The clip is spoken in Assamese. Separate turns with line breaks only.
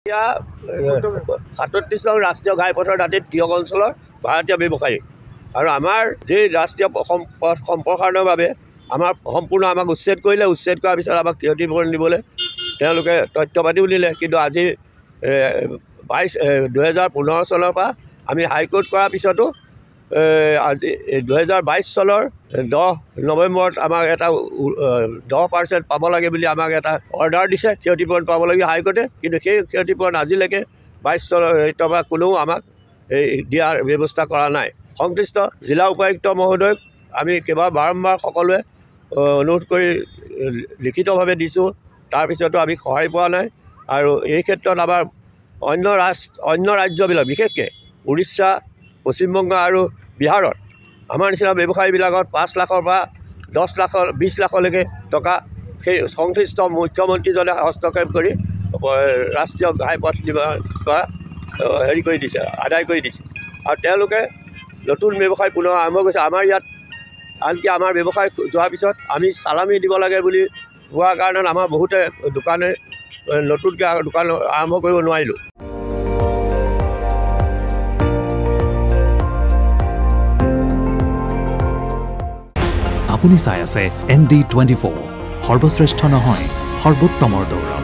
এতিয়া ৩৭ নং ৰাষ্ট্ৰীয় ঘাইপথৰ দাঁতিত তিয়ক অঞ্চলৰ ভাৰতীয় ব্যৱসায়ী আৰু আমাৰ যি ৰাষ্ট্ৰীয় সম্প্ৰসাৰণৰ বাবে আমাক উচ্ছেদ কৰিলে। উচ্ছেদ কৰাৰ পিছত আমাক ক্ষতিপূৰণ দিবলৈ তেওঁলোকে তথ্য পাতিও দিলে। কিন্তু আজি 2015 চনৰ পৰা আমি হাইকোৰ্ট কৰাৰ পিছতো আজি 2022 চনৰ 10 নৱেম্বৰত আমাক এটা 10% পাব লাগে বুলি আমাক এটা অৰ্ডাৰ দিছে ক্ষতিপূৰণ পাবলগীয়া হাইকোৰ্টে। কিন্তু সেই ক্ষতিপূৰণ আজিলৈকে 22 চনৰ পৰা কোনেও আমাক দিয়াৰ ব্যৱস্থা কৰা নাই। সংশ্লিষ্ট জিলা উপায়ুক্ত মহোদয়ক আমি বাৰম্বাৰ সকলোৱে অনুৰোধ কৰি লিখিতভাৱে দিছোঁ। তাৰপিছতো আমি সহায় পোৱা নাই। আৰু এই ক্ষেত্ৰত আমাৰ অন্য ৰাজ্যবিলাক বিশেষকৈ উৰিষ্যা, পশ্চিমবংগ আৰু বিহাৰত আমাৰ নিচিনা ব্যৱসায়ীবিলাকত 5 লাখৰ পৰা 10 লাখ 20 লাখলৈকে টকা সেই সংশ্লিষ্ট মুখ্যমন্ত্ৰীজনে হস্তক্ষেপ কৰি ৰাষ্ট্ৰীয় ঘাইপথ পৰা হেৰি কৰি দিছে, আদায় কৰি দিছে। আৰু তেওঁলোকে নতুন ব্যৱসায় পুনৰ আৰম্ভ কৰিছে। আমাৰ ইয়াত আনকি আমাৰ ব্যৱসায় যোৱাৰ পিছত আমি চালামি দিব লাগে বুলি হোৱাৰ কাৰণত আমাৰ বহুতে দোকানে নতুনকৈ দোকান আৰম্ভ কৰিব নোৱাৰিলোঁ।
আপুনি চাই আছে ND24, সৰ্বশ্ৰেষ্ঠ নহয় সৰ্বোত্তমৰ দৌৰ।